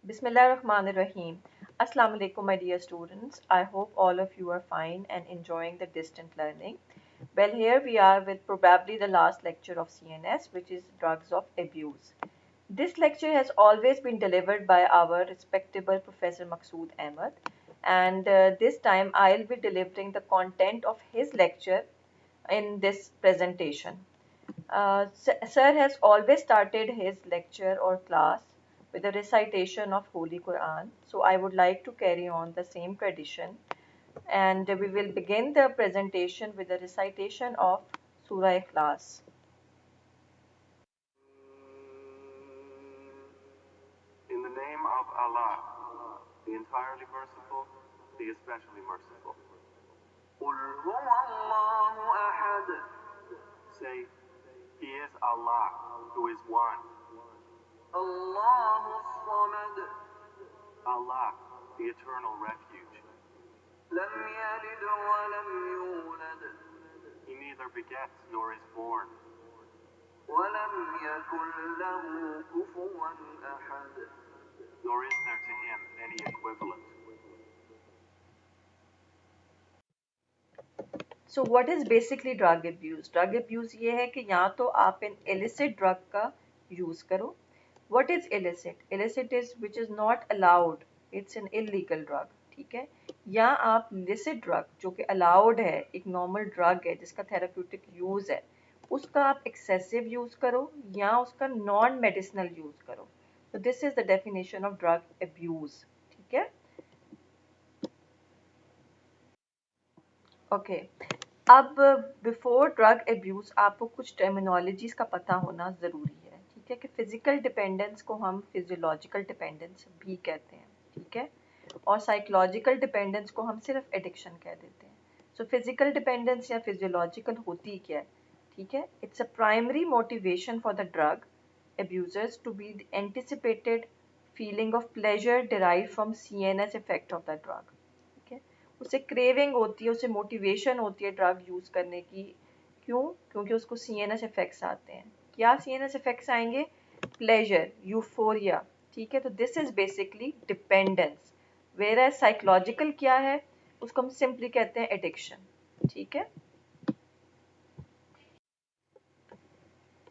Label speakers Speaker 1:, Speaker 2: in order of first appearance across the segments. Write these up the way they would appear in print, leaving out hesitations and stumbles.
Speaker 1: Bismillahirrahmanirrahim. Assalamu alaikum, my dear students. I hope all of you are fine and enjoying the distant learning. Well, here we are with probably the last lecture of CNS, which is drugs of abuse. This lecture has always been delivered by our respectable Professor Maqsood Ahmad, and this time I'll be delivering the content of his lecture in this presentation. Sir has always started his lecture or class with a recitation of Holy Quran. So I would like to carry on the same tradition, and we will begin the presentation with a recitation of Surah Ikhlas.
Speaker 2: In the name of Allah, the entirely merciful, the especially merciful. Say, He is Allah, who is one. Allah, the eternal refuge. He neither begets nor is born. Nor is there to him any equivalent.
Speaker 1: So what is basically drug abuse? Drug abuse ये है कि या तो आप इन illicit drug का use करो. What is illicit? Illicit is which is not allowed. It's an illegal drug. ठीक है? या आप licit drug जो कि allowed है, एक normal drug है जिसका therapeutic use है, उसका आप excessive use करो या उसका non-medicinal use करो. So this is the definition of drug abuse. ठीक है? Okay. अब बिफोर ड्रग एब्यूज़ आपको कुछ टर्मिनोलॉजीज़ का पता होना ज़रूरी है. ठीक है कि फ़िज़िकल डिपेंडेंस को हम फिजियोलॉजिकल डिपेंडेंस भी कहते हैं. ठीक है, और साइकोलॉजिकल डिपेंडेंस को हम सिर्फ एडिक्शन कह देते हैं. सो फिज़िकल डिपेंडेंस या फिजियोलॉजिकल होती क्या है? ठीक है, it's a primary motivation for the drug abusers to be the anticipated feeling of pleasure derived from CNS effect of the drug. उसे क्रेविंग होती है, उसे मोटिवेशन होती है ड्रग यूज़ करने की. क्यों? क्योंकि उसको CNS इफेक्ट्स आते हैं. क्या CNS इफेक्ट्स आएंगे? Pleasure, euphoria. ठीक है, तो this is basically dependence. Whereas psychological क्या है? उसको हम सिंपली कहते हैं एडिक्शन. ठीक है.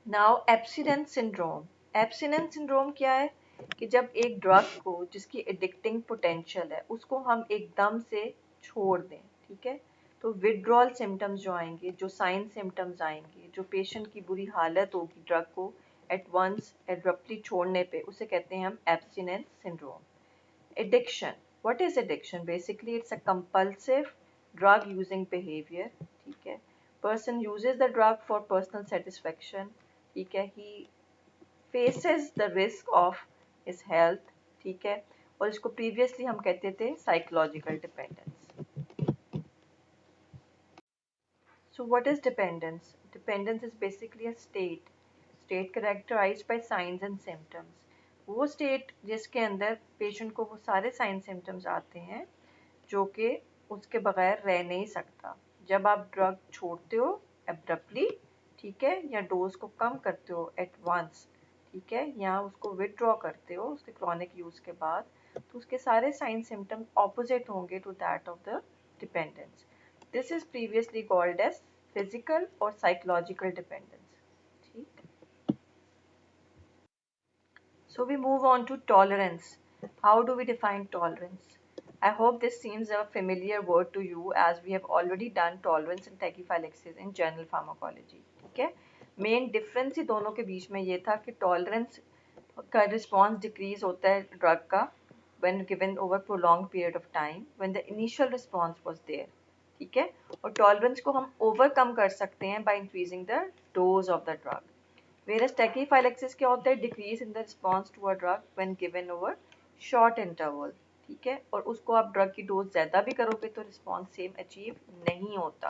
Speaker 1: Now abstinence syndrome. Abstinence syndrome क्या है? कि जब एक ड्रग को जिसकी एडिक्टिंग पोटेंशियल है उसको हम एकदम से छोड़ दें. ठीक है, तो विड्रॉल सिम्टम्स जो आएंगे, जो साइन सिम्टम्स आएंगे, जो पेशेंट की बुरी हालत होगी ड्रग को एट वंस एब्रप्टली छोड़ने पे, उसे कहते हैं हम abstinence syndrome. Addiction. What is addiction? Basically it's a compulsive drug using behaviour. ठीक है, person uses the drug for personal satisfaction. ठीक है, he faces the risk of his health. ठीक है, और इसको प्रीवियसली हम कहते थे psychological dependence. So what is dependence? Dependence is basically a state characterized by signs and symptoms. वो state जिसके अंदर पेशेंट को वो सारे साइन सिम्टम्स आते हैं जो कि उसके बगैर रह नहीं सकता. जब आप ड्रग छोड़ते हो एब्रप्टली, ठीक है, या डोज को कम करते हो एट वंस, ठीक है, या उसको विदड्रॉ करते हो उसके क्रॉनिक यूज़ के बाद, तो उसके सारे साइन सिम्टम्स ऑपोजिट होंगे to that of the dependence. This is previously called as physical or psychological dependence. ठीक. So we move on to tolerance. How do we define tolerance? I hope this seems a familiar word to you as we have already done tolerance and tachyphylaxis in general pharmacology. ठीक है, main difference ही दोनों के बीच में ये था कि tolerance का response decrease होता है ड्रग का when given over prolonged period of time when the initial response was there. ठीक है, और टॉलरेंस को हम ओवरकम कर सकते हैं by increasing the dose of the drug. Whereas tachyphylaxis क्या होता है? Decrease in the response to a drug when given over short interval. ठीक है, और उसको आप ड्रग की डोज ज़्यादा भी करोगे तो रिस्पॉन्स सेम अचीव नहीं होता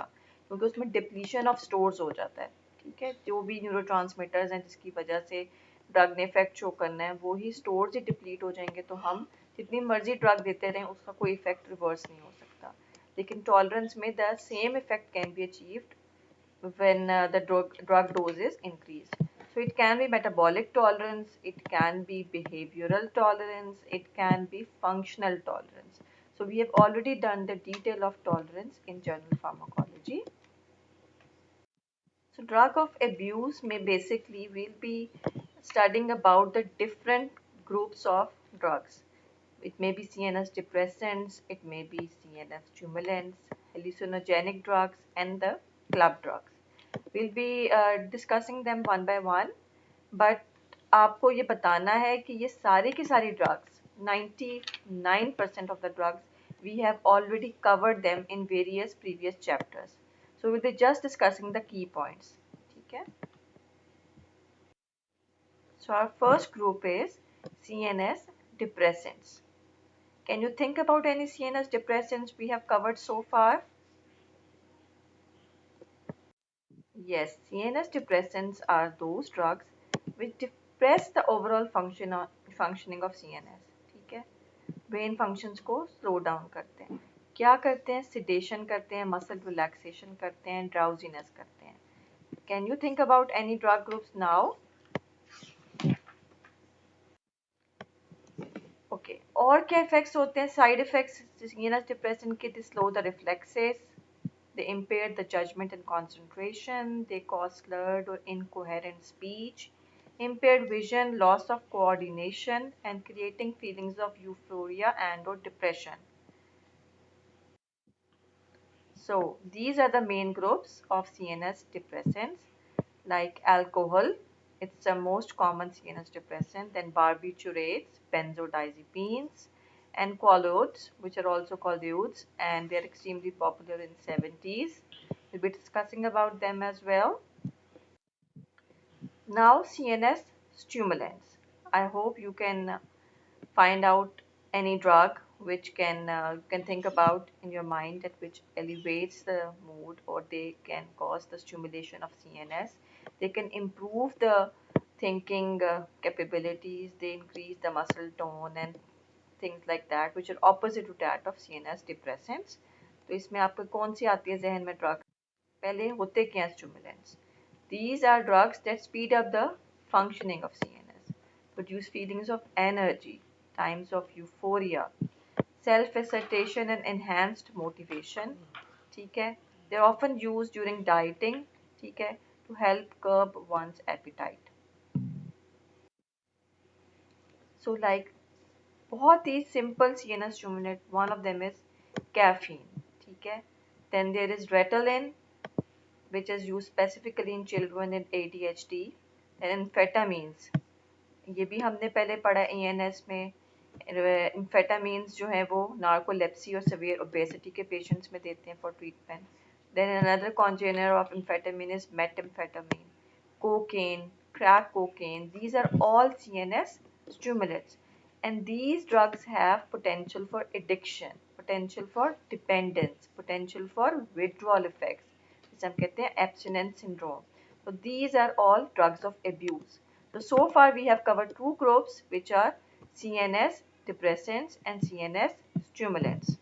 Speaker 1: क्योंकि उसमें डिप्लीशन ऑफ स्टोर्स हो जाता है. ठीक है, जो भी न्यूरोट्रांसमीटर्स हैं जिसकी वजह से ड्रग ने इफेक्ट शो करना है वो ही स्टोर्स ही डिप्लीट हो जाएंगे, तो हम जितनी मर्जी ड्रग देते रहें उसका कोई इफेक्ट रिवर्स नहीं हो सकता. लेकिन टॉलरेंस में the same effect can be achieved when the drug dose is increased. So So it can be metabolic tolerance, it can be behavioral tolerance, it can be functional tolerance. So we have already done the detail of tolerance in general pharmacology. So drug of abuse may basically we'll be studying about the different groups of drugs. It may be CNS depressants, it may be CNS stimulants, hallucinogenic drugs, and the club drugs. We'll be discussing them one by one, but आपको ये बताना है कि ये सारी की सारी drugs, 99% of the drugs, we have already covered them in various previous chapters. So we'll be just discussing the key points. ठीक है? So our first group is CNS depressants. Can you think about any CNS depressants we have covered so far? Yes, CNS depressants are those drugs which depress the overall functioning of CNS. ठीक है? Brain functions को slow down करते हैं. क्या करते हैं? sedation करते हैं, मसल रिलैक्सेशन करते हैं, drowsiness करते हैं. Can you think about any drug groups now? Okay. और क्या effects होते हैं? Side effects CNS depressant के, they slow the reflexes, they impair the judgment and concentration, they cause slurred or incoherent speech, impaired vision, loss of coordination, and creating feelings of euphoria and or depression. So these are the main groups of CNS depressants, like alcohol, it's the most common CNS depressant, then barbiturates, benzodiazepines, and quaaludes, which are also called udes, and they are extremely popular in 70s. We'll be discussing about them as well. Now CNS stimulants. I hope you can find out any drug which can think about in your mind that which elevates the mood, or they can cause the stimulation of CNS. They can improve the thinking capabilities, they increase the muscle tone and things like that, which are opposite to that of CNS depressants. तो इसमें आपको कौन सी आती है जहन में drug? पहले होते क्या हैं stimulants? These are drugs that speed up the functioning of CNS, produce feelings of energy, times of euphoria, self-assertion and enhanced motivation. ठीक है? They're often used during dieting, ठीक है, to help curb one's appetite. So like बहुत ही simple CNS stimulant, one of them is caffeine, ठीक है? Then there is Ritalin, which is used specifically in children in ADHD, and amphetamines. ये भी हमने पहले पढ़ा ENS में. Amphetamines जो है वो narcolepsy और severe obesity के patients में देते हैं for treatment. Then another congener of amphetamine is methamphetamine, cocaine, crack cocaine. These are all CNS stimulants, and these drugs have potential for addiction, potential for dependence, potential for withdrawal effects. जिसे हम कहते हैं abstinence syndrome. So these are all drugs of abuse. So far we have covered two groups, which are CNS depressants and CNS stimulants.